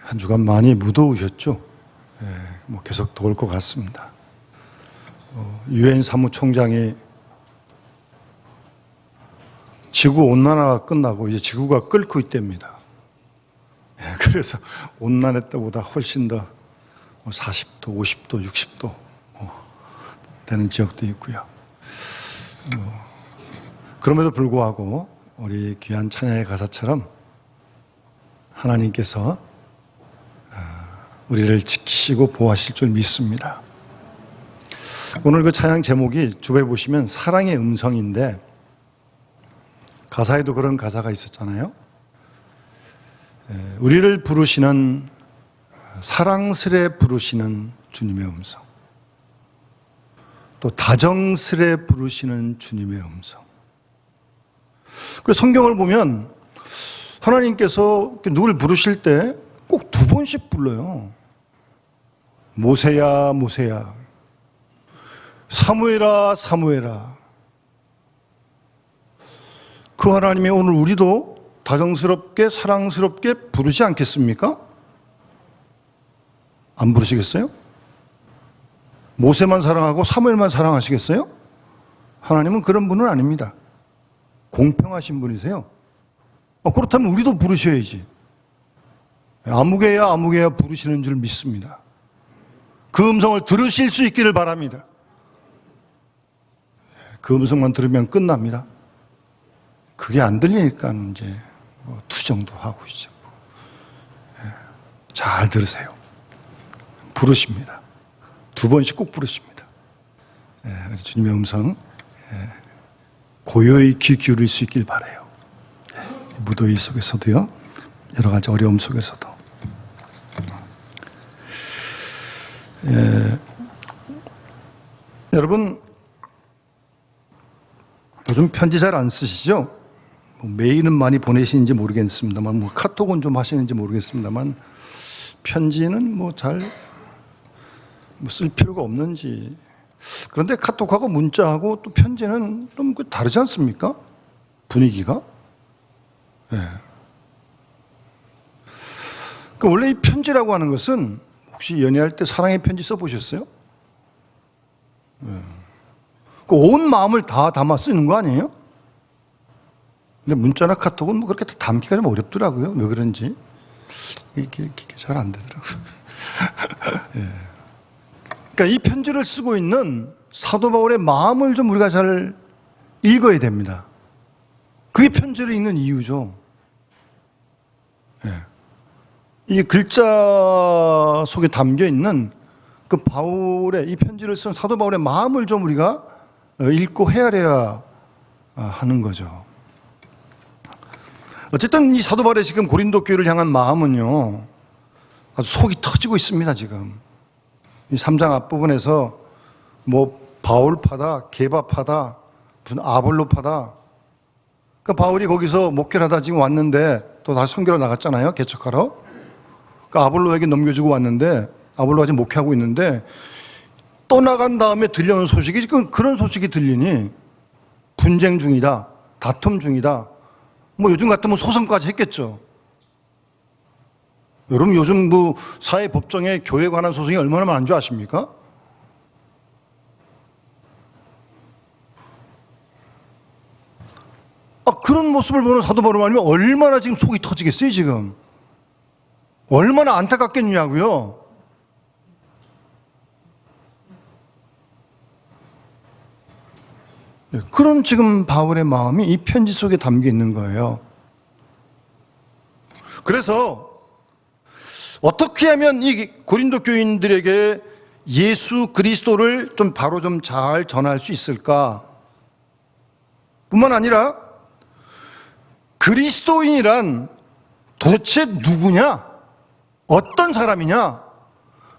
한 주간 많이 무더우셨죠? 계속 더울 것 같습니다. 유엔 사무총장이 지구 온난화가 끝나고 이제 지구가 끓고 있답니다. 그래서 온난화 때보다 훨씬 더 40도, 50도, 60도 되는 지역도 있고요. 그럼에도 불구하고 우리 귀한 찬양의 가사처럼 하나님께서 우리를 지키시고 보호하실 줄 믿습니다. 오늘 그 찬양 제목이 주부에 보시면 사랑의 음성인데 가사에도 그런 가사가 있었잖아요. 우리를 부르시는, 사랑스레 부르시는 주님의 음성, 또 다정스레 부르시는 주님의 음성. 그 성경을 보면 하나님께서 누굴 부르실 때 꼭 두 번씩 불러요. 모세야, 모세야. 사무엘아, 사무엘아. 그 하나님이 오늘 우리도 다정스럽게, 사랑스럽게 부르지 않겠습니까? 안 부르시겠어요? 모세만 사랑하고 사무엘만 사랑하시겠어요? 하나님은 그런 분은 아닙니다. 공평하신 분이세요. 그렇다면 우리도 부르셔야지. 아무개야 아무개야 부르시는 줄 믿습니다. 그 음성을 들으실 수 있기를 바랍니다. 그 음성만 들으면 끝납니다. 그게 안 들리니까 이제 투정도 하고 있죠. 잘 들으세요. 부르십니다. 두 번씩 꼭 부르십니다. 주님의 음성 고요히 귀 기울일 수 있길 바라요. 무더위 속에서도요, 여러 가지 어려움 속에서도. 여러분, 요즘 편지 잘 안 쓰시죠? 메일은 많이 보내시는지 모르겠습니다만, 카톡은 좀 하시는지 모르겠습니다만, 편지는 잘 쓸 필요가 없는지. 그런데 카톡하고 문자하고 또 편지는 좀 다르지 않습니까? 분위기가? 원래 이 편지라고 하는 것은 혹시 연애할 때 사랑의 편지 써보셨어요? 온 마음을 다 담아 쓰는 거 아니에요? 근데 문자나 카톡은 그렇게 담기가 좀 어렵더라고요. 왜 그런지. 이게 잘 안 되더라고요. 그러니까 이 편지를 쓰고 있는 사도 바울의 마음을 좀 우리가 잘 읽어야 됩니다. 그게 편지를 읽는 이유죠. 이 글자 속에 담겨 있는 그 바울의, 이 편지를 쓴 사도 바울의 마음을 좀 우리가 읽고 헤아려야 하는 거죠. 어쨌든 이 사도 바울의 지금 고린도 교회를 향한 마음은요, 아주 속이 터지고 있습니다, 지금. 이 3장 앞부분에서 바울파다, 게바파다, 무슨 아볼로파다. 그 바울이 거기서 목회를 하다 지금 왔는데 또 다시 선교로 나갔잖아요, 개척하러. 그 아볼로에게 넘겨주고 왔는데 아볼로가 지금 목회하고 있는데 떠나간 다음에 들려오는 소식이 지금 그런 소식이 들리니 분쟁 중이다, 다툼 중이다, 요즘 같으면 소송까지 했겠죠. 여러분, 요즘 사회 법정에 교회에 관한 소송이 얼마나 많은 줄 아십니까? 그런 모습을 보는 사도 바울 아니면 얼마나 지금 속이 터지겠어요, 지금. 얼마나 안타깝겠냐고요. 그런 지금 바울의 마음이 이 편지 속에 담겨 있는 거예요. 그래서 어떻게 하면 이 고린도 교인들에게 예수 그리스도를 바로 잘 전할 수 있을까? 뿐만 아니라 그리스도인이란 도대체 누구냐? 어떤 사람이냐?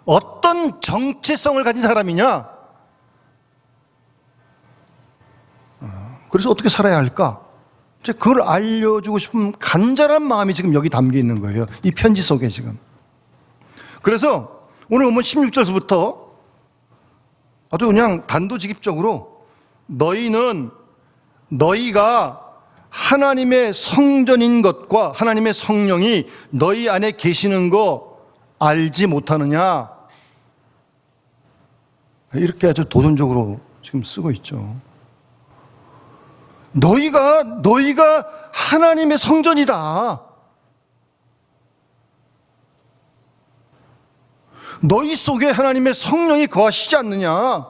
어떤 정체성을 가진 사람이냐? 그래서 어떻게 살아야 할까? 그걸 알려주고 싶은 간절한 마음이 지금 여기 담겨 있는 거예요. 이 편지 속에 지금. 그래서 오늘 보면 16절부터 아주 그냥 단도직입적으로 너희가 하나님의 성전인 것과 하나님의 성령이 너희 안에 계시는 거 알지 못하느냐? 이렇게 아주 도전적으로 지금 쓰고 있죠. 너희가 하나님의 성전이다. 너희 속에 하나님의 성령이 거하시지 않느냐?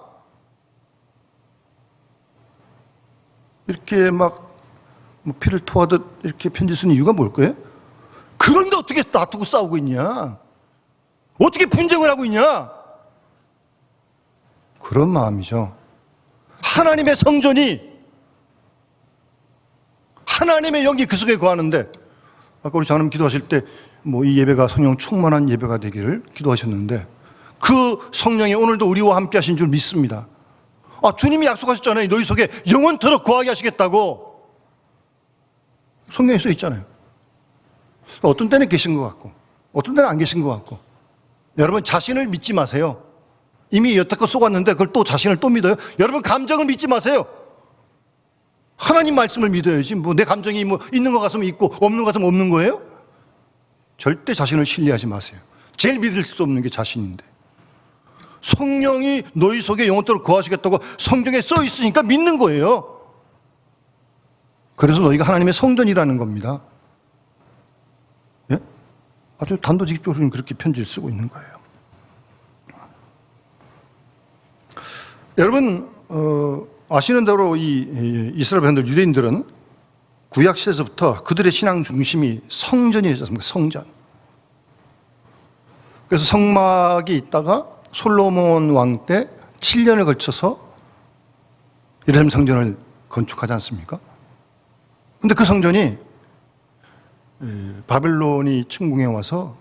이렇게 막 피를 토하듯 이렇게 편지 쓰는 이유가 뭘까요? 그런데 어떻게 놔두고 싸우고 있냐? 어떻게 분쟁을 하고 있냐? 그런 마음이죠. 하나님의 성전이, 하나님의 영이 그 속에 거하는데, 아까 우리 장로님 기도하실 때 이 예배가 성령 충만한 예배가 되기를 기도하셨는데, 그 성령이 오늘도 우리와 함께 하신 줄 믿습니다. 주님이 약속하셨잖아요. 너희 속에 영원토록 거하게 하시겠다고. 성경에 써 있잖아요. 어떤 때는 계신 것 같고 어떤 때는 안 계신 것 같고. 여러분, 자신을 믿지 마세요. 이미 여태껏 속았는데 그걸 또 자신을 또 믿어요? 여러분, 감정을 믿지 마세요. 하나님 말씀을 믿어야지. 내 감정이 있는 것 같으면 있고 없는 것 같으면 없는 거예요? 절대 자신을 신뢰하지 마세요. 제일 믿을 수 없는 게 자신인데. 성령이 너희 속에 영원토록 거하시겠다고 성경에 써 있으니까 믿는 거예요. 그래서 너희가 하나님의 성전이라는 겁니다. 예? 아주 단도직입적으로 그렇게 편지를 쓰고 있는 거예요. 여러분, 아시는 대로 이 이스라엘 백성들, 유대인들은 구약 시대에서부터 그들의 신앙 중심이 성전이었지 않습니까? 성전. 그래서 성막이 있다가 솔로몬 왕 때 7년을 걸쳐서 예루살렘 성전을 건축하지 않습니까? 근데 그 성전이 바벨론이 침공해 와서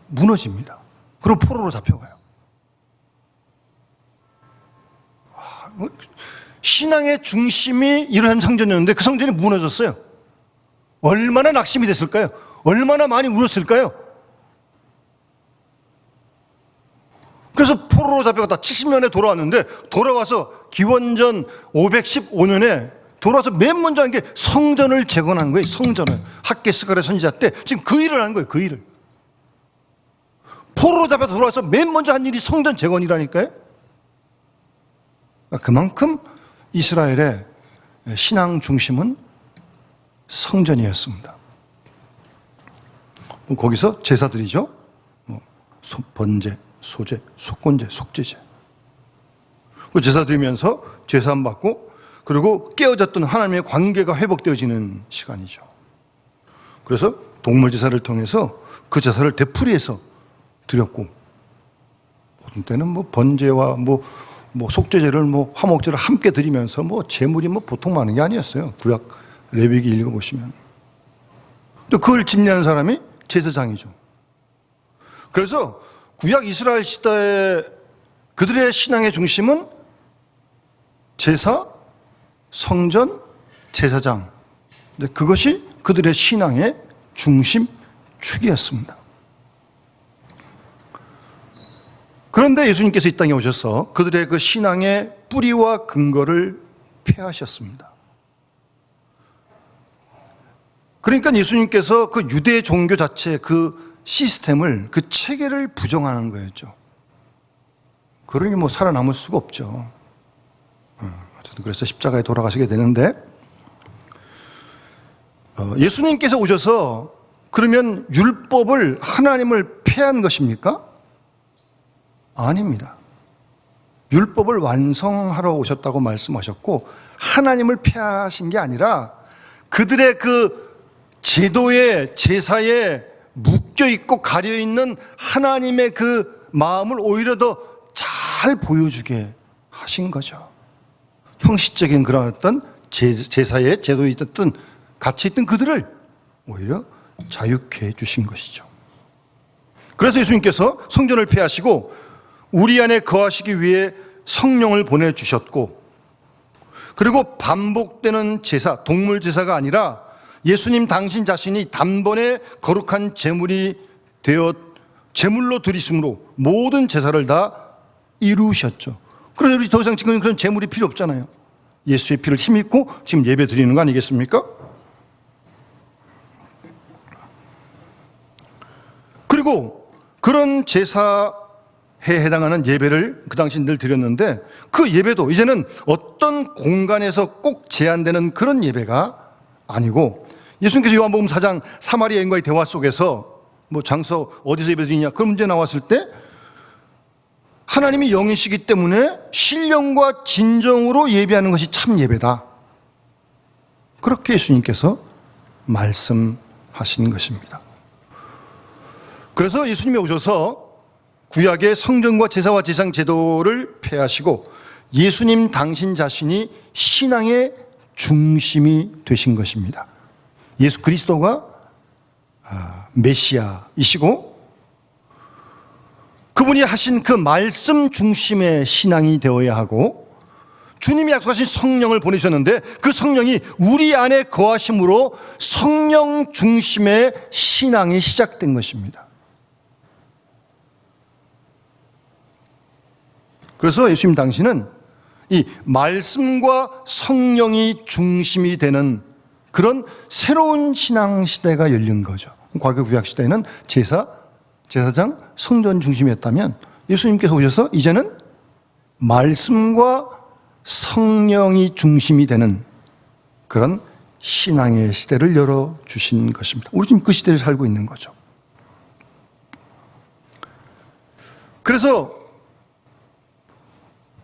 무너집니다. 그리고 포로로 잡혀가요. 신앙의 중심이 예루살렘 성전이었는데 그 성전이 무너졌어요. 얼마나 낙심이 됐을까요? 얼마나 많이 울었을까요? 그래서 포로로 잡혀갔다 70년에 돌아왔는데, 돌아와서 기원전 515년에 돌아와서 맨 먼저 한 게 성전을 재건한 거예요. 성전을. 학개스가랴 선지자 때 지금 그 일을 하는 거예요. 그 일을. 포로로 잡혀서 돌아와서 맨 먼저 한 일이 성전 재건이라니까요. 그만큼 이스라엘의 신앙 중심은 성전이었습니다. 거기서 제사드리죠. 번제, 소제, 속건제, 속죄제. 그 제사 드리면서 제사함 받고, 그리고 깨어졌던 하나님의 관계가 회복되어지는 시간이죠. 그래서 동물 제사를 통해서 그 제사를 되풀이해서 드렸고, 어떤 때는 번제와 속죄제를 화목제를 함께 드리면서 제물이 보통 많은 게 아니었어요. 구약 레위기 읽어보시면. 또 그걸 집례하는 사람이 제사장이죠. 그래서 구약 이스라엘 시대의 그들의 신앙의 중심은 제사, 성전, 제사장. 그것이 그들의 신앙의 중심 축이었습니다. 그런데 예수님께서 이 땅에 오셔서 그들의 그 신앙의 뿌리와 근거를 폐하셨습니다. 그러니까 예수님께서 그 유대 종교 자체 그 시스템을, 그 체계를 부정하는 거였죠. 그러니 살아남을 수가 없죠. 어쨌든 그래서 십자가에 돌아가시게 되는데, 예수님께서 오셔서 그러면 율법을, 하나님을 폐한 것입니까? 아닙니다. 율법을 완성하러 오셨다고 말씀하셨고, 하나님을 폐하신 게 아니라 그들의 그 제도에, 제사에 묶여있고 가려있는 하나님의 그 마음을 오히려 더 잘 보여주게 하신 거죠. 형식적인 그런 어떤 제사에, 제도에 있던, 갇혀있던 그들을 오히려 자유케 해주신 것이죠. 그래서 예수님께서 성전을 폐하시고 우리 안에 거하시기 위해 성령을 보내주셨고, 그리고 반복되는 제사, 동물 제사가 아니라 예수님 당신 자신이 단번에 거룩한 제물이 되어 제물로 드리심으로 모든 제사를 다 이루셨죠. 그래서 우리 더 이상 지금 그런 제물이 필요 없잖아요. 예수의 피를 힘입고 지금 예배 드리는 거 아니겠습니까? 그리고 그런 제사에 해당하는 예배를 그 당시 늘 드렸는데, 그 예배도 이제는 어떤 공간에서 꼭 제한되는 그런 예배가 아니고, 예수님께서 요한복음 4장 사마리아 여인과의 대화 속에서 뭐 장소 어디서 예배 드리냐 그런 문제 나왔을 때, 하나님이 영이시기 때문에 신령과 진정으로 예배하는 것이 참 예배다, 그렇게 예수님께서 말씀하신 것입니다. 그래서 예수님이 오셔서 구약의 성전과 제사와 제상 제도를 폐하시고 예수님 당신 자신이 신앙의 중심이 되신 것입니다. 예수 그리스도가 메시아이시고, 그분이 하신 그 말씀 중심의 신앙이 되어야 하고, 주님이 약속하신 성령을 보내셨는데 그 성령이 우리 안에 거하심으로 성령 중심의 신앙이 시작된 것입니다. 그래서 예수님 당시는 이 말씀과 성령이 중심이 되는 그런 새로운 신앙 시대가 열린 거죠. 과거 구약 시대에는 제사장, 성전 중심이었다면 예수님께서 오셔서 이제는 말씀과 성령이 중심이 되는 그런 신앙의 시대를 열어주신 것입니다. 우리 지금 그 시대를 살고 있는 거죠. 그래서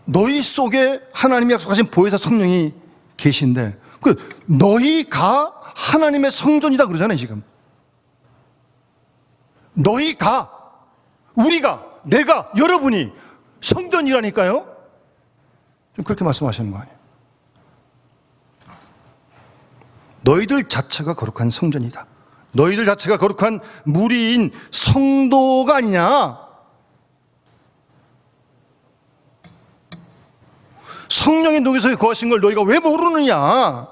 너희 속에 하나님이 약속하신 보혜사 성령이 계신데, 그 너희가 하나님의 성전이다 그러잖아요. 지금 너희가, 우리가, 내가, 여러분이 성전이라니까요. 좀 그렇게 말씀하시는 거 아니에요. 너희들 자체가 거룩한 성전이다, 너희들 자체가 거룩한 무리인 성도가 아니냐. 성령의 농에서 거하신 걸 너희가 왜 모르느냐.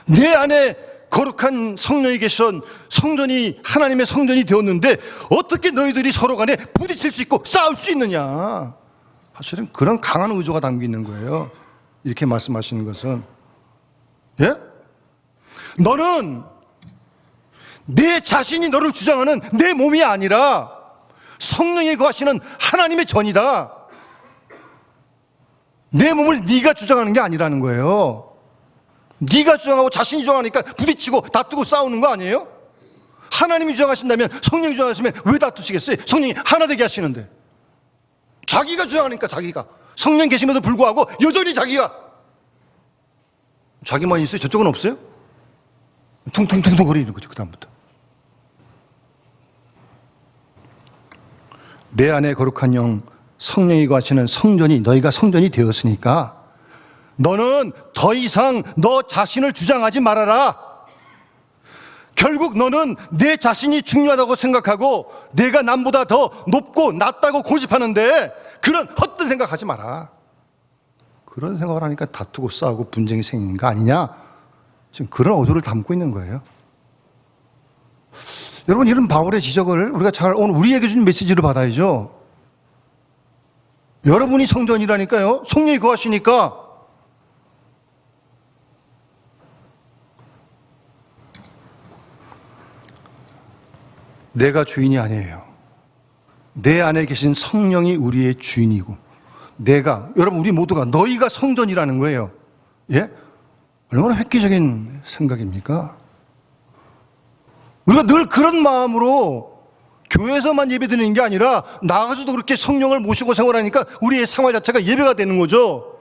내 안에 거룩한 성령이 계신 성전이 하나님의 성전이 되었는데 어떻게 너희들이 서로 간에 부딪힐 수 있고 싸울 수 있느냐. 사실은 그런 강한 의도가 담겨 있는 거예요. 이렇게 말씀하시는 것은, 예? 너는 내 자신이 너를 주장하는 내 몸이 아니라 성령이 거하시는 하나님의 전이다. 내 몸을 네가 주장하는 게 아니라는 거예요. 네가 주장하고 자신이 주장하니까 부딪히고 다투고 싸우는 거 아니에요? 하나님이 주장하신다면, 성령이 주장하시면 왜 다투시겠어요? 성령이 하나 되게 하시는데. 자기가 주장하니까, 자기가 성령 계심에도 불구하고 여전히 자기만 있어요? 저쪽은 없어요? 퉁퉁퉁퉁 거리는 거죠. 그 다음부터 내 안에 거룩한 영 성령이 거하시는 성전이, 너희가 성전이 되었으니까 너는 더 이상 너 자신을 주장하지 말아라. 결국 너는 내 자신이 중요하다고 생각하고 내가 남보다 더 높고 낫다고 고집하는데 그런 헛된 생각하지 마라. 그런 생각을 하니까 다투고 싸우고 분쟁이 생기는 거 아니냐. 지금 그런 어조를 담고 있는 거예요. 여러분, 이런 바울의 지적을 우리가 잘 오늘 우리에게 준 메시지를 받아야죠. 여러분이 성전이라니까요. 성령이 거하시니까. 내가 주인이 아니에요. 내 안에 계신 성령이 우리의 주인이고, 여러분, 우리 모두가, 너희가 성전이라는 거예요. 예? 얼마나 획기적인 생각입니까? 우리가 늘 그런 마음으로 교회에서만 예배 드리는 게 아니라 나가서도 그렇게 성령을 모시고 생활하니까 우리의 생활 자체가 예배가 되는 거죠.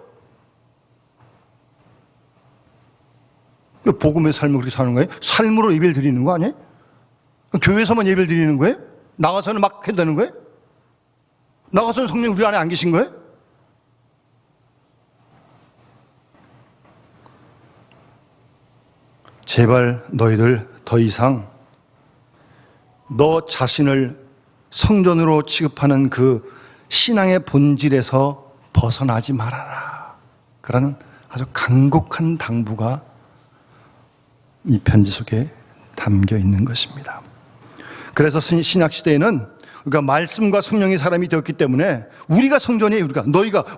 복음의 삶을 그렇게 사는 거예요? 삶으로 예배를 드리는 거 아니에요? 교회에서만 예배를 드리는 거예요? 나가서는 막 해도 되는 거예요? 나가서는 성령이 우리 안에 안 계신 거예요? 제발 너희들 더 이상 너 자신을 성전으로 취급하는 그 신앙의 본질에서 벗어나지 말아라. 그러는 아주 간곡한 당부가 이 편지 속에 담겨 있는 것입니다. 그래서 신약 시대에는 우리가 말씀과 성령의 사람이 되었기 때문에 우리가 성전이에요.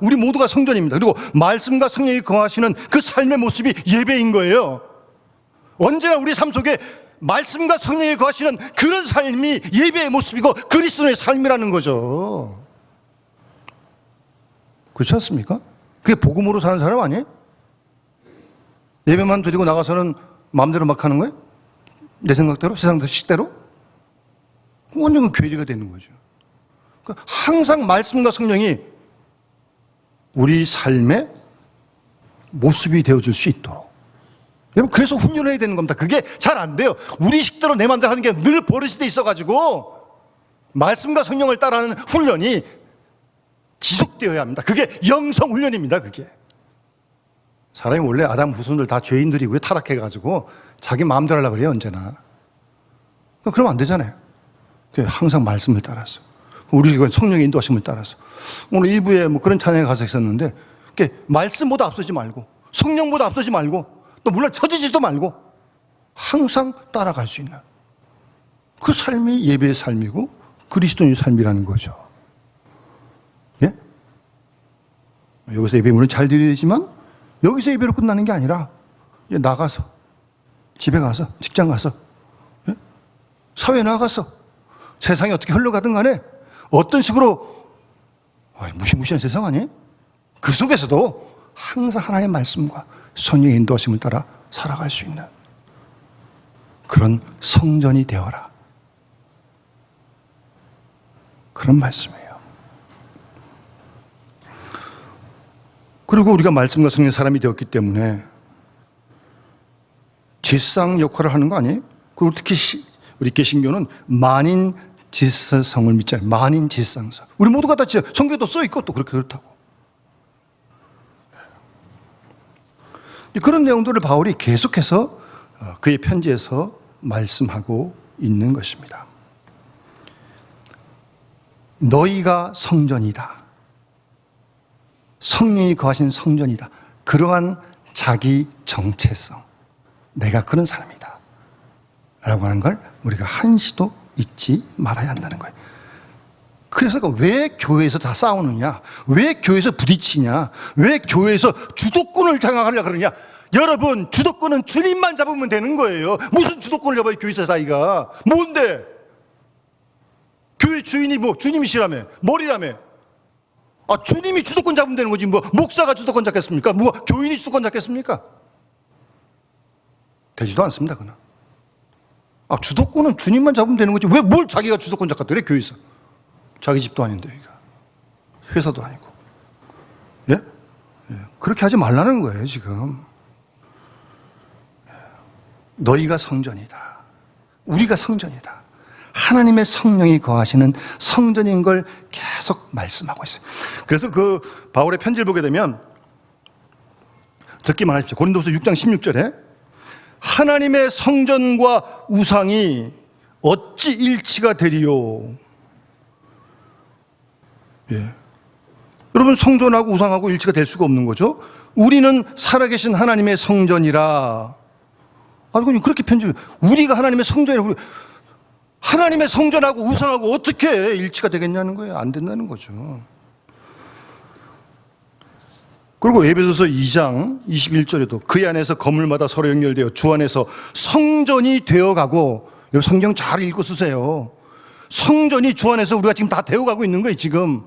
우리 모두가 성전입니다. 그리고 말씀과 성령이 거하시는 그 삶의 모습이 예배인 거예요. 언제나 우리 삶 속에 말씀과 성령이 거하시는 그런 삶이 예배의 모습이고 그리스도의 삶이라는 거죠. 그렇지 않습니까? 그게 복음으로 사는 사람 아니에요? 예배만 드리고 나가서는 마음대로 막 하는 거예요? 내 생각대로? 세상 식대로? 완전 괴리가 되는 거죠. 그러니까 항상 말씀과 성령이 우리 삶의 모습이 되어줄 수 있도록. 여러분, 그래서 훈련을 해야 되는 겁니다. 그게 잘 안 돼요. 우리 식대로 내 마음대로 하는 게 늘 버릇이 돼 있어가지고 말씀과 성령을 따라하는 훈련이 지속되어야 합니다. 그게 영성 훈련입니다. 그게. 사람이 원래 아담 후손들 다 죄인들이고요. 타락해가지고 자기 마음대로 하려고 그래요. 언제나. 그러면 안 되잖아요. 항상 말씀을 따라서. 우리 성령의 인도하심을 따라서. 오늘 일부에 뭐 그런 찬양에 가서 있었는데 말씀보다 앞서지 말고 성령보다 앞서지 말고 또 물론 처지지도 말고 항상 따라갈 수 있는 그 삶이 예배의 삶이고 그리스도인의 삶이라는 거죠. 예? 여기서 예배 물론 잘 드려야 되지만 여기서 예배로 끝나는 게 아니라 나가서 집에 가서 직장 가서 예? 사회에 나가서 세상이 어떻게 흘러가든 간에 어떤 식으로 무시무시한 세상 아니에요? 그 속에서도 항상 하나님의 말씀과 성령의 인도하심을 따라 살아갈 수 있는 그런 성전이 되어라. 그런 말씀이에요. 그리고 우리가 말씀과 성령의 사람이 되었기 때문에 지상 역할을 하는 거 아니에요? 그리고 특히 우리 개신교는 만인 지성을 믿잖아요. 만인 지성성. 우리 모두가 다 성경에도 써있고 또 그렇다고. 그런 내용들을 바울이 계속해서 그의 편지에서 말씀하고 있는 것입니다. 너희가 성전이다. 성령이 거하신 성전이다. 그러한 자기 정체성. 내가 그런 사람이다. 라고 하는 걸 우리가 한시도 잊지 말아야 한다는 거예요. 그래서 왜 교회에서 다 싸우느냐? 왜 교회에서 부딪히냐? 왜 교회에서 주도권을 장악하려고 그러냐? 여러분, 주도권은 주님만 잡으면 되는 거예요. 무슨 주도권을 잡아요, 교회에서 사이가? 뭔데? 교회 주인이 뭐, 주님이시라며? 머리라며? 주님이 주도권 잡으면 되는 거지. 뭐, 목사가 주도권 잡겠습니까? 뭐, 교인이 주도권 잡겠습니까? 되지도 않습니다, 그는. 주도권은 주님만 잡으면 되는 거지. 왜 뭘 자기가 주도권 잡겠더래, 교회에서? 자기 집도 아닌데, 회사도 아니고. 예? 그렇게 하지 말라는 거예요, 지금. 너희가 성전이다. 우리가 성전이다. 하나님의 성령이 거하시는 성전인 걸 계속 말씀하고 있어요. 그래서 그 바울의 편지를 보게 되면 듣기만 하십시오. 고린도서 6장 16절에 하나님의 성전과 우상이 어찌 일치가 되리요? 예. 여러분, 성전하고 우상하고 일치가 될 수가 없는 거죠. 우리는 살아계신 하나님의 성전이라. 그렇게 편집. 우리가 하나님의 성전이라고. 하나님의 성전하고 우상하고 어떻게 일치가 되겠냐는 거예요. 안 된다는 거죠. 그리고 에베소서 2장 21절에도 그의 안에서 건물마다 서로 연결되어 주 안에서 성전이 되어가고, 성경 잘 읽고 쓰세요. 성전이 주 안에서 우리가 지금 다 되어가고 있는 거예요, 지금.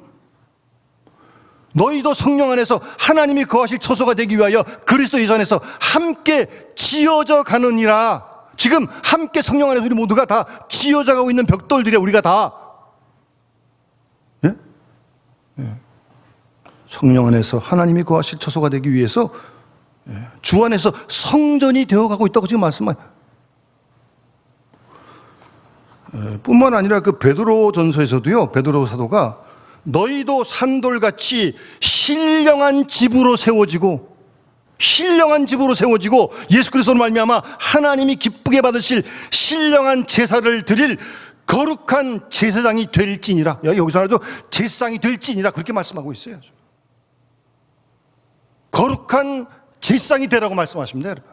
너희도 성령 안에서 하나님이 거하실 처소가 되기 위하여 그리스도 예수 안에서 함께 지어져 가느니라. 지금 함께 성령 안에서 우리 모두가 다 지어져 가고 있는 벽돌들이야, 우리가 다. 예? 예. 성령 안에서 하나님이 거하실 처소가 되기 위해서 주 안에서 성전이 되어가고 있다고 지금 말씀하세요. 뿐만 아니라 그 베드로 전서에서도요, 베드로 사도가 너희도 산돌같이 신령한 집으로 세워지고 예수 그리스도로 말미암아 하나님이 기쁘게 받으실 신령한 제사를 드릴 거룩한 제사장이 될지니라. 여기서 말하죠, 제사장이 될지니라, 그렇게 말씀하고 있어요. 거룩한 제사장이 되라고 말씀하십니다, 여러분.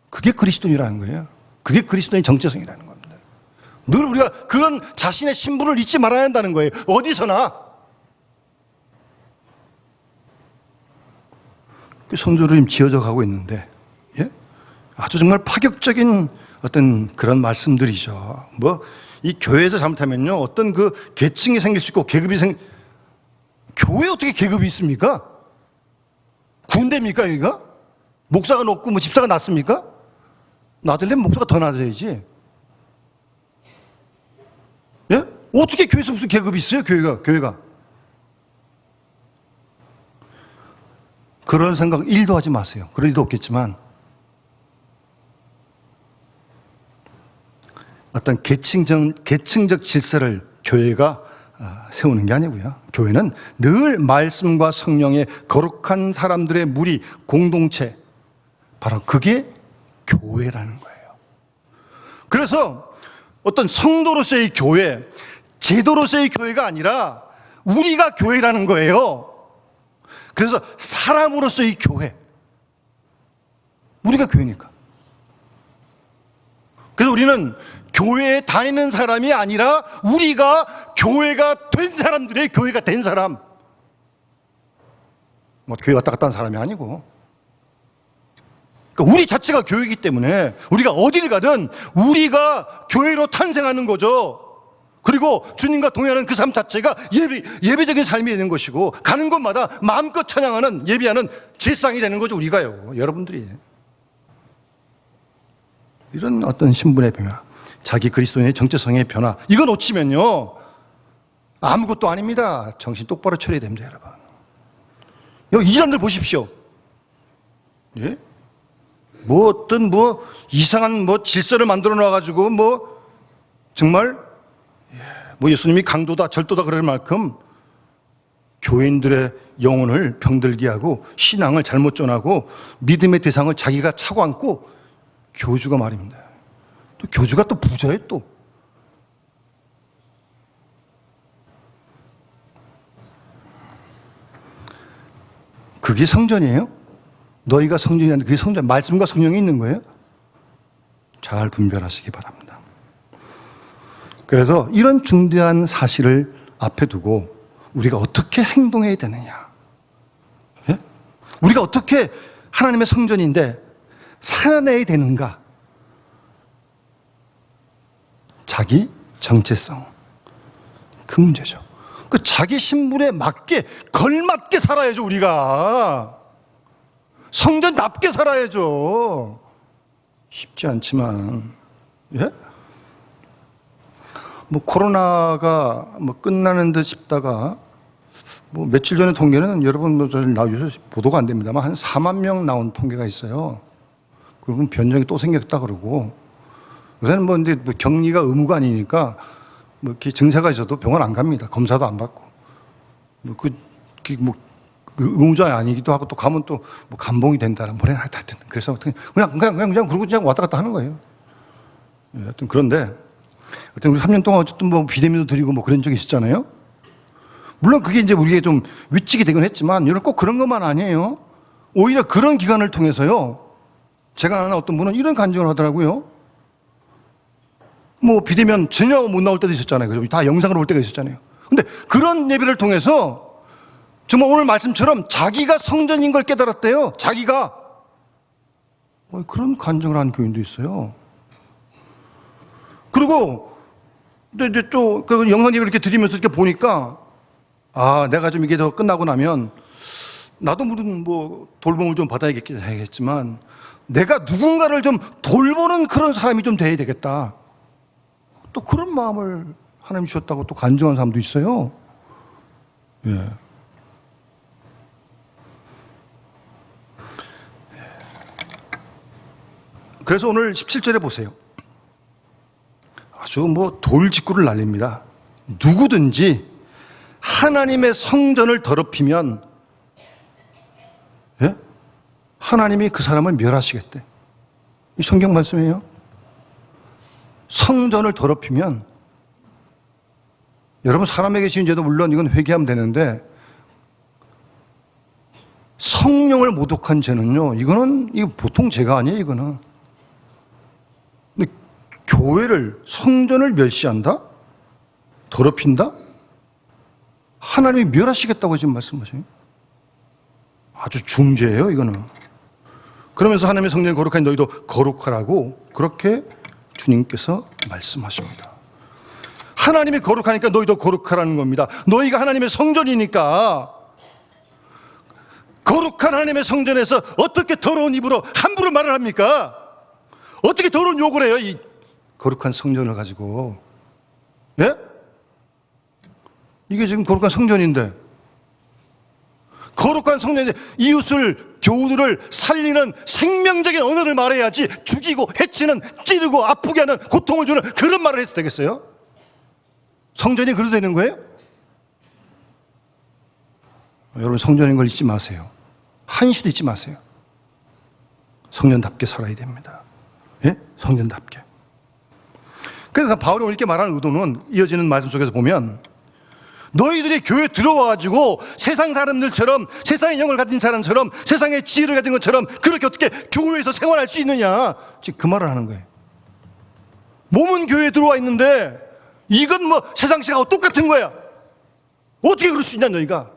그게 그리스도인이라는 거예요. 그게 그리스도의 정체성이라는 겁니다. 늘 우리가 그런 자신의 신분을 잊지 말아야 한다는 거예요. 어디서나. 그 성전이 지어져 가고 있는데, 예? 아주 정말 파격적인 어떤 그런 말씀들이죠. 뭐 이 교회에서 잘못하면요 어떤 그 계층이 생길 수 있고 계급이 교회에 어떻게 계급이 있습니까? 군대입니까 여기가? 목사가 높고 뭐 집사가 낮습니까? 나들려면 목사가 더 낮아야지. 예? 어떻게 교회에서 무슨 계급이 있어요 교회가? 그런 생각 1도 하지 마세요. 그럴 일도 없겠지만 어떤 계층적 질서를 교회가 세우는 게 아니고요. 교회는 늘 말씀과 성령의 거룩한 사람들의 무리, 공동체, 바로 그게 교회라는 거예요. 그래서 어떤 성도로서의 교회, 제도로서의 교회가 아니라 우리가 교회라는 거예요. 그래서 사람으로서의 교회, 우리가 교회니까. 그래서 우리는 교회에 다니는 사람이 아니라 우리가 교회가 된 사람들의 교회가 된 사람. 뭐 교회 왔다 갔다 하는 사람이 아니고. 그러니까 우리 자체가 교회이기 때문에 우리가 어디를 가든 우리가 교회로 탄생하는 거죠. 그리고 주님과 동행하는 그 삶 자체가 예배적인 삶이 되는 것이고 가는 곳마다 마음껏 찬양하는 예배하는 제상이 되는 거죠. 우리가요. 여러분들이. 이런 어떤 신분의 변화, 자기 그리스도인의 정체성의 변화, 이거 놓치면요 아무것도 아닙니다. 정신 똑바로 차려야 됩니다, 여러분. 여기 이 사람들 보십시오. 예? 뭐 어떤 뭐 이상한 뭐 질서를 만들어 놔가지고 뭐 정말 뭐 예수님이 강도다 절도다 그럴 만큼 교인들의 영혼을 병들게 하고 신앙을 잘못 전하고 믿음의 대상을 자기가 차고 앉고 교주가 말입니다. 또 교주가 또 부자예요 또. 그게 성전이에요? 너희가 성전이 아닌데 그게 성전, 말씀과 성령이 있는 거예요? 잘 분별하시기 바랍니다. 그래서 이런 중대한 사실을 앞에 두고 우리가 어떻게 행동해야 되느냐? 예? 우리가 어떻게 하나님의 성전인데 살아내야 되는가? 자기 정체성, 그 문제죠. 그 자기 신분에 맞게 걸맞게 살아야죠. 우리가 성전답게 살아야죠. 쉽지 않지만, 예? 뭐 코로나가 뭐 끝나는 듯 싶다가 뭐 며칠 전에 통계는 여러분 뉴스 보도가 안 됩니다만 한 4만 명 나온 통계가 있어요. 그리고 변종이 또 생겼다 그러고 요새는 뭐 근데 뭐 격리가 의무가 아니니까 뭐 이렇게 증세가 있어도 병원 안 갑니다. 검사도 안 받고 뭐 의무자 아니기도 하고 또 가면 또 뭐 감봉이 된다는 뭐래나 하여튼 그래서 그냥 그러고 그냥 왔다 갔다 하는 거예요. 예, 하여튼 그런데 하여튼 우리 3년 동안 어쨌든 뭐 비대면도 드리고 뭐 그런 적이 있었잖아요. 물론 그게 이제 우리에게 좀 위축이 되긴 했지만 여러분 꼭 그런 것만 아니에요. 오히려 그런 기간을 통해서요. 제가 아는 어떤 분은 이런 간증을 하더라고요. 뭐 비대면 전혀 못 나올 때도 있었잖아요. 그죠? 다 영상으로 볼 때가 있었잖아요. 근데 그런 예배를 통해서 정말 오늘 말씀처럼 자기가 성전인 걸 깨달았대요. 자기가. 그런 간증을 한 교인도 있어요. 그리고 이제 또 그 영상 예배를 이렇게 드리면서 이렇게 보니까 아, 내가 좀 이게 더 끝나고 나면 나도 물론 뭐 돌봄을 좀 받아야겠지만 내가 누군가를 좀 돌보는 그런 사람이 좀 돼야 되겠다. 또 그런 마음을 하나님 주셨다고 또 간증한 사람도 있어요. 예. 그래서 오늘 17절에 보세요. 아주 뭐 돌직구를 날립니다. 누구든지 하나님의 성전을 더럽히면 예? 하나님이 그 사람을 멸하시겠대. 이 성경 말씀이에요. 성전을 더럽히면 여러분 사람에게 지은 죄도 물론 이건 회개하면 되는데 성령을 모독한 죄는요. 이거 보통 죄가 아니에요. 이거는. 근데 교회를 성전을 멸시한다? 더럽힌다? 하나님이 멸하시겠다고 지금 말씀하셔요. 아주 중죄예요, 이거는. 그러면서 하나님의 성령이 거룩하니 너희도 거룩하라고 그렇게 주님께서 말씀하십니다. 하나님이 거룩하니까 너희도 거룩하라는 겁니다. 너희가 하나님의 성전이니까. 거룩한 하나님의 성전에서 어떻게 더러운 입으로 함부로 말을 합니까? 어떻게 더러운 욕을 해요? 이 거룩한 성전을 가지고. 예? 이게 지금 거룩한 성전인데, 거룩한 성전에 이웃을, 교우들을 살리는 생명적인 언어를 말해야지 죽이고 해치는, 찌르고 아프게 하는, 고통을 주는 그런 말을 해도 되겠어요? 성전이 그래도 되는 거예요? 여러분, 성전인 걸 잊지 마세요. 한시도 잊지 마세요. 성전답게 살아야 됩니다. 예? 성전답게. 그래서 바울이 오늘 이렇게 말하는 의도는 이어지는 말씀 속에서 보면, 너희들이 교회에 들어와가지고 세상 사람들처럼, 세상의 영을 가진 사람처럼, 세상의 지혜를 가진 것처럼 그렇게 어떻게 교회에서 생활할 수 있느냐, 지금 그 말을 하는 거예요. 몸은 교회에 들어와 있는데 이건 뭐 세상 시각하고 똑같은 거야. 어떻게 그럴 수 있냐 너희가.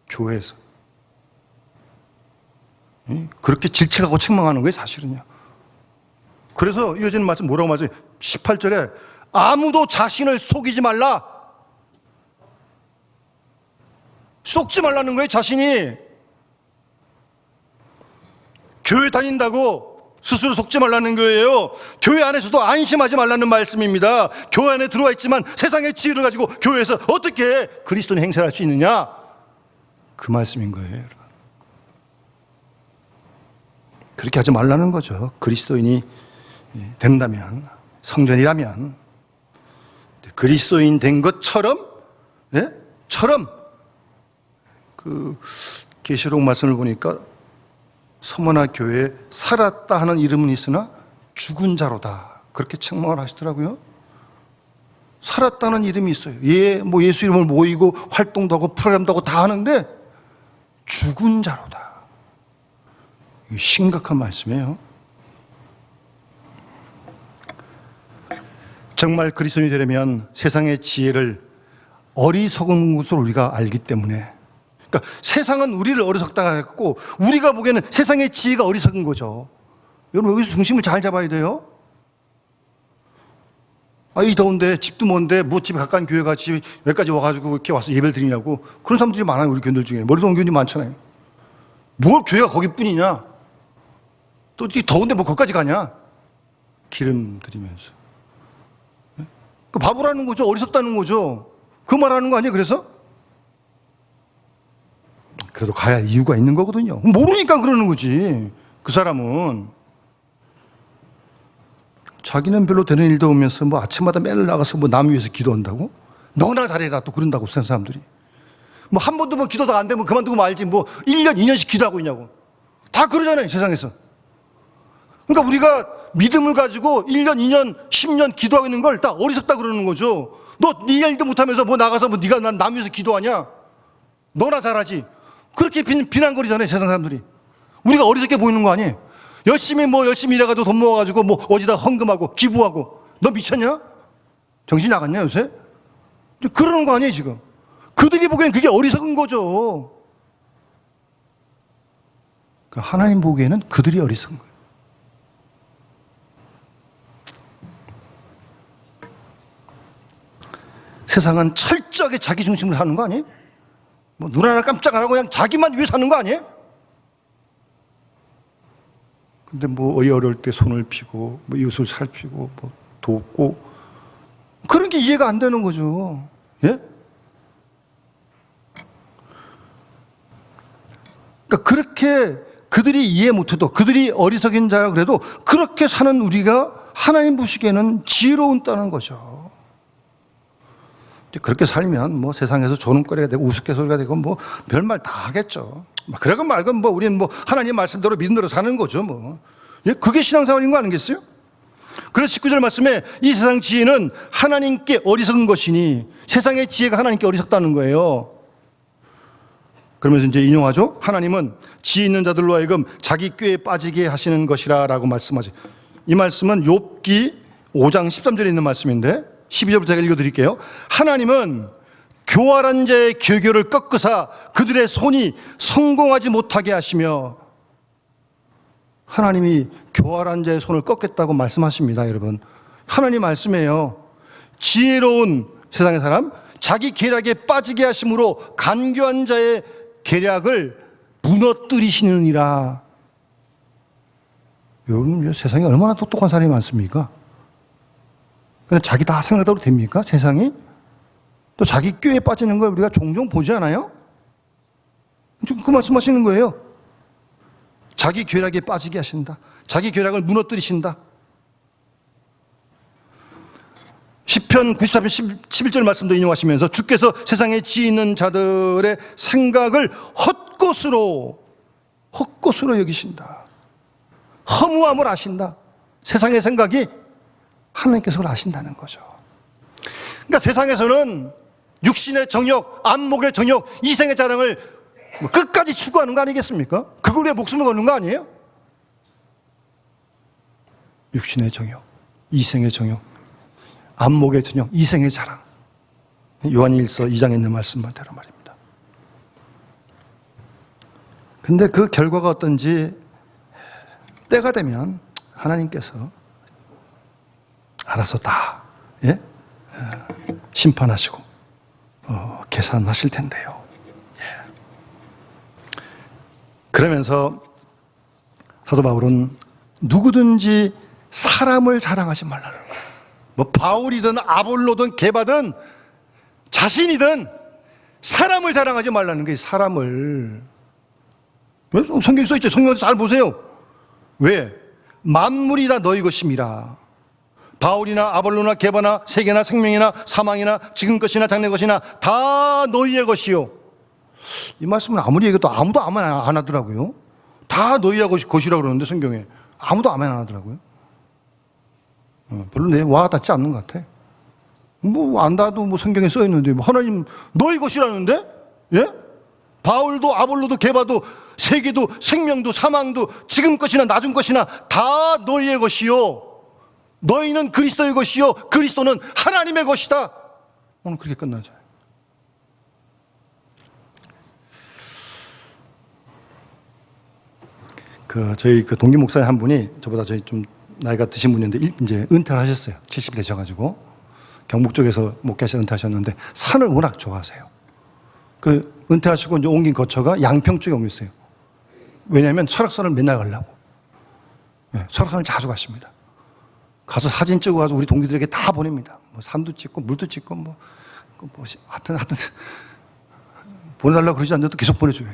교회에서 그렇게 질책하고 책망하는 거예요, 사실은요. 그래서 이어지는 말씀 뭐라고 말해요? 18절에 아무도 자신을 속이지 말라. 속지 말라는 거예요. 자신이 교회 다닌다고 스스로 속지 말라는 거예요. 교회 안에서도 안심하지 말라는 말씀입니다. 교회 안에 들어와 있지만 세상의 지혜를 가지고 교회에서 어떻게 그리스도인 행세를 할 수 있느냐, 그 말씀인 거예요, 여러분. 그렇게 하지 말라는 거죠. 그리스도인이 된다면, 성전이라면 그리스도인 된 것처럼, 예? 그 계시록 말씀을 보니까 서머나 교회에 살았다 하는 이름은 있으나 죽은 자로다, 그렇게 책망을 하시더라고요. 살았다는 이름이 있어요. 뭐 예수 이름을 모이고 활동도 하고 프로그램도 하고 다 하는데 죽은 자로다. 이게 심각한 말씀이에요. 정말 그리스도인이 되려면 세상의 지혜를 어리석은 것으로 우리가 알기 때문에, 그러니까 세상은 우리를 어리석다 했고 우리가 보기에는 세상의 지혜가 어리석은 거죠. 여러분, 여기서 중심을 잘 잡아야 돼요. 이 더운데, 집도 먼데 뭐 집에 가까운 교회 가지 여기까지 와가지고 이렇게 와서 예배를 드리냐고. 그런 사람들이 많아요. 우리 교인들 중에 머리도 온 교인들이 많잖아요. 뭘 교회가 거기뿐이냐, 또 더운데 뭐 거기까지 가냐, 기름 드리면서. 그 바보라는 거죠. 어리석다는 거죠. 그 말하는 거 아니에요? 그래도 가야 할 이유가 있는 거거든요. 모르니까 그러는 거지. 그 사람은 자기는 별로 되는 일도 없으면서 뭐 아침마다 맨날 나가서 뭐 남 위해서 기도한다고? 너나 잘해라 또 그런다고 세상 사람들이. 뭐 한 번도 뭐 기도가 안 되면 그만두고 말지 뭐 1년 2년씩 기도하고 있냐고. 다 그러잖아요, 세상에서. 그러니까 우리가 믿음을 가지고 1년 2년 10년 기도하고 있는 걸 다 어리석다 그러는 거죠. 너 네 일도 못하면서 뭐 나가서 뭐 네가 남 위해서 기도하냐, 너나 잘하지, 그렇게 비난거리잖아요, 세상 사람들이. 우리가 어리석게 보이는 거 아니에요? 열심히 일해가지고 돈 모아가지고 뭐 어디다 헌금하고 기부하고. 너 미쳤냐? 정신 나갔냐 요새? 그러는 거 아니에요 지금. 그들이 보기엔 그게 어리석은 거죠. 그러니까 하나님 보기에는 그들이 어리석은 거예요. 세상은 철저하게 자기 중심으로 사는 거 아니에요? 뭐 눈 하나 깜짝 안 하고 그냥 자기만 위해 사는 거 아니에요? 근데 뭐 어려울 때 손을 피고 뭐 이웃을 살피고 뭐 돕고, 그런 게 이해가 안 되는 거죠. 예? 그러니까 그렇게 그들이 이해 못해도, 그들이 어리석인 자라 그래도 그렇게 사는 우리가 하나님 보시기에는 지혜로운다는 거죠. 그렇게 살면 뭐 세상에서 조롱거리가 되고 우스갯소리가 되고 뭐 별말 다 하겠죠. 그러건 말건 뭐 우리는 뭐 하나님 말씀대로 믿음대로 사는 거죠 뭐. 그게 신앙생활인 거 아니겠어요? 그래서 19절 말씀에 이 세상 지혜는 하나님께 어리석은 것이니, 세상의 지혜가 하나님께 어리석다는 거예요. 그러면서 이제 인용하죠. 하나님은 지혜 있는 자들로 하여금 자기 꾀에 빠지게 하시는 것이라 라고 말씀하죠. 이 말씀은 욥기 5장 13절에 있는 말씀인데 12절부터 제가 읽어드릴게요. 하나님은 교활한 자의 계교를 꺾으사 그들의 손이 성공하지 못하게 하시며, 하나님이 교활한 자의 손을 꺾겠다고 말씀하십니다, 여러분. 하나님 말씀이에요. 지혜로운 세상의 사람, 자기 계략에 빠지게 하심으로 간교한 자의 계략을 무너뜨리시느니라. 여러분, 세상에 얼마나 똑똑한 사람이 많습니까? 그냥 자기 다 생각대로 됩니까? 세상이? 또 자기 꾀에 빠지는 걸 우리가 종종 보지 않아요? 지금 그 말씀하시는 거예요. 자기 계략에 빠지게 하신다. 자기 계략을 무너뜨리신다. 시편 94편 11절 말씀도 인용하시면서 주께서 세상에 지혜 있는 자들의 생각을 헛것으로 여기신다. 허무함을 아신다. 세상의 생각이 하나님께서 그걸 아신다는 거죠. 그러니까 세상에서는 육신의 정욕, 안목의 정욕, 이생의 자랑을 끝까지 추구하는 거 아니겠습니까? 그걸 위해 목숨을 거는 거 아니에요? 육신의 정욕, 이생의 정욕, 안목의 정욕, 이생의 자랑. 요한일서 2장에 있는 말씀만대로 말입니다. 근데 그 결과가 어떤지 때가 되면 하나님께서 알아서 다 심판하시고 계산하실 텐데요. 그러면서 사도 바울은 누구든지 사람을 자랑하지 말라는 거예요. 뭐 바울이든 아볼로든 게바든 자신이든 사람을 자랑하지 말라는 거예요. 사람을. 성경에 써있죠. 성경에서 잘 보세요. 왜? 만물이 다 너희 것임이라. 바울이나 아볼로나 게바나 세계나 생명이나 사망이나 지금 것이나 장래 것이나 다 너희의 것이요. 이 말씀은 아무리 얘기해도 아무도 아멘 안 하더라고요. 다 너희의 것이라고 그러는데 성경에 아무도 아멘 안 하더라고요. 별로 내 와 닿지 않는 것 같아. 뭐 안다도 뭐 성경에 써 있는데 뭐 하나님 너희 것이라는데? 예? 바울도 아볼로도 게바도 세계도 생명도 사망도 지금 것이나 나중 것이나 다 너희의 것이요. 너희는 그리스도의 것이요 그리스도는 하나님의 것이다. 오늘 그렇게 끝나잖아요. 저희 동기 목사님 한 분이 저보다 저희 좀 나이가 드신 분인데 이제 은퇴를 하셨어요. 70 되셔가지고 경북 쪽에서 목회하셔서 은퇴하셨는데 산을 워낙 좋아하세요. 은퇴하시고 이제 옮긴 거처가 양평 쪽에 옮겼어요. 왜냐하면 설악산을 맨날 가려고. 설악산을 자주 가십니다. 가서 사진 찍어가지고 우리 동기들에게 다 보냅니다. 뭐 산도 찍고 물도 찍고 하여튼 보내달라고 그러지 않는데도 계속 보내줘요.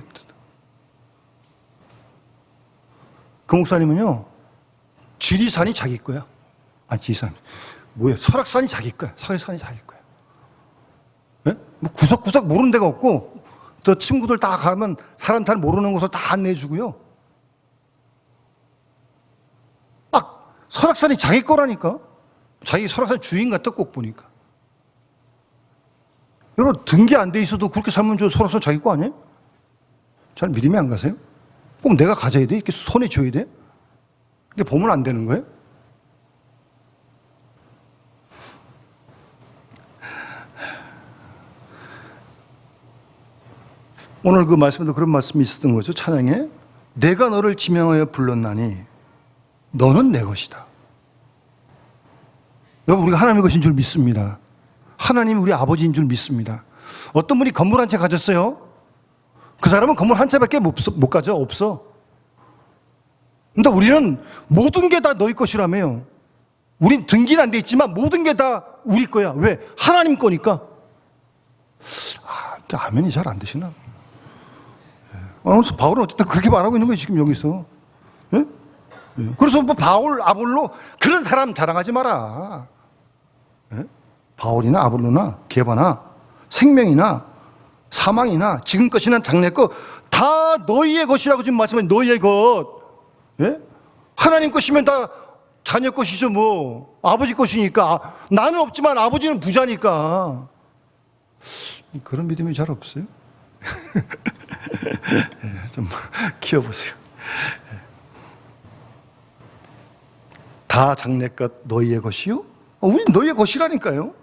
그 목사님은요, 지리산이 자기 거야. 지리산. 뭐예요? 설악산이 자기 거야. 설악산이 자기 거야. 네? 뭐 구석구석 모르는 데가 없고, 또 친구들 다 가면 사람 잘 모르는 곳을 다 안내해주고요. 설악산이 자기 거라니까. 자기 설악산 주인 같아, 꼭 보니까. 여러분, 등기 안 돼 있어도 그렇게 살면 저 설악산 자기 거 아니에요? 잘 믿음이 안 가세요? 꼭 내가 가져야 돼? 이렇게 손에 쥐어야 돼? 이게 보면 안 되는 거예요? 오늘 그 말씀에도 그런 말씀이 있었던 거죠. 찬양에 내가 너를 지명하여 불렀나니 너는 내 것이다. 여러분, 우리가 하나님의 것인 줄 믿습니다. 하나님이 우리 아버지인 줄 믿습니다. 어떤 분이 건물 한 채 가졌어요. 그 사람은 건물 한 채밖에 못 가져. 없어. 근데 우리는 모든 게 다 너희 것이라며요. 우린 등기는 안 돼 있지만 모든 게 다 우리 거야. 왜? 하나님 거니까. 아멘이 잘 안 되시나? 바울은 어쨌든 그렇게 말하고 있는 거예요. 지금 여기서. 예? 그래서 뭐 바울, 아볼로 그런 사람 자랑하지 마라. 예? 바울이나 아볼로나 게바나 생명이나 사망이나 지금 것이나 장래 것 다 너희의 것이라고 지금 말씀하신 너희의 것. 예? 하나님 것이면 다 자녀 것이죠. 뭐 아버지 것이니까. 나는 없지만 아버지는 부자니까. 그런 믿음이 잘 없어요. 좀 키워보세요. 다 장래 것 너희의 것이요? 우린 너희의 것이라니까요.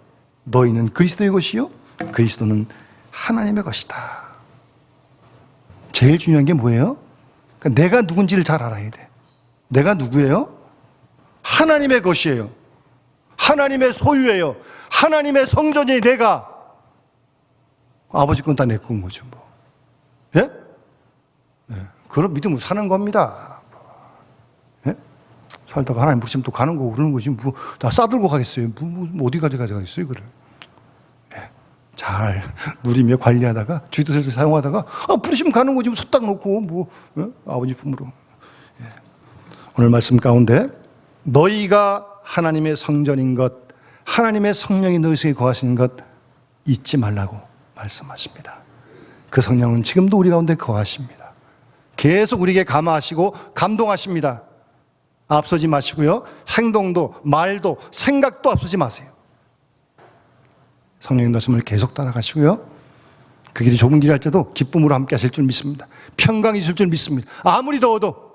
너희는 그리스도의 것이요 그리스도는 하나님의 것이다. 제일 중요한 게 뭐예요? 그러니까 내가 누군지를 잘 알아야 돼. 내가 누구예요? 하나님의 것이에요. 하나님의 소유예요. 하나님의 성전이 내가. 아버지 건 다 내 건 거죠, 뭐. 예? 예. 그런 믿음으로 사는 겁니다. 예? 살다가 하나님 부르시면 또 가는 거고 그러는 거지. 뭐, 다 싸들고 가겠어요. 뭐 어디까지 가져가겠어요, 그래. 예. 잘 누리며 관리하다가, 주의 뜻을 사용하다가, 부르시면 가는 거지. 뭐 섰딱 놓고, 뭐, 예? 아버지 품으로. 예. 오늘 말씀 가운데, 너희가 하나님의 성전인 것, 하나님의 성령이 너희 속에 거하시는 것 잊지 말라고 말씀하십니다. 그 성령은 지금도 우리 가운데 거하십니다. 계속 우리에게 감화하시고 감동하십니다. 앞서지 마시고요. 행동도 말도 생각도 앞서지 마세요. 성령의 말씀을 계속 따라가시고요. 그 길이 좁은 길이 할 때도 기쁨으로 함께 하실 줄 믿습니다. 평강이 있을 줄 믿습니다. 아무리 더워도.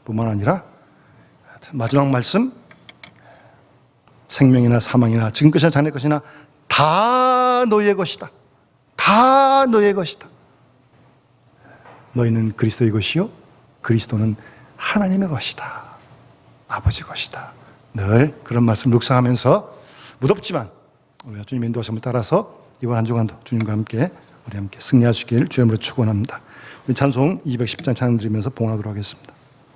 뿐만 아니라 마지막 말씀, 생명이나 사망이나 지금 것이나 장래 것이나 다 너희의 것이다. 다 너희의 것이다. 너희는 그리스도의 것이요 그리스도는 하나님의 것이다. 아버지 것이다. 늘 그런 말씀 묵상하면서 무덥지만 우리가 주님의 인도하심을 따라서 이번 한 주간도 주님과 함께 우리 함께 승리하시길 주님으로 축원합니다. 우리 찬송 210장 찬양 드리면서 봉헌하도록 하겠습니다.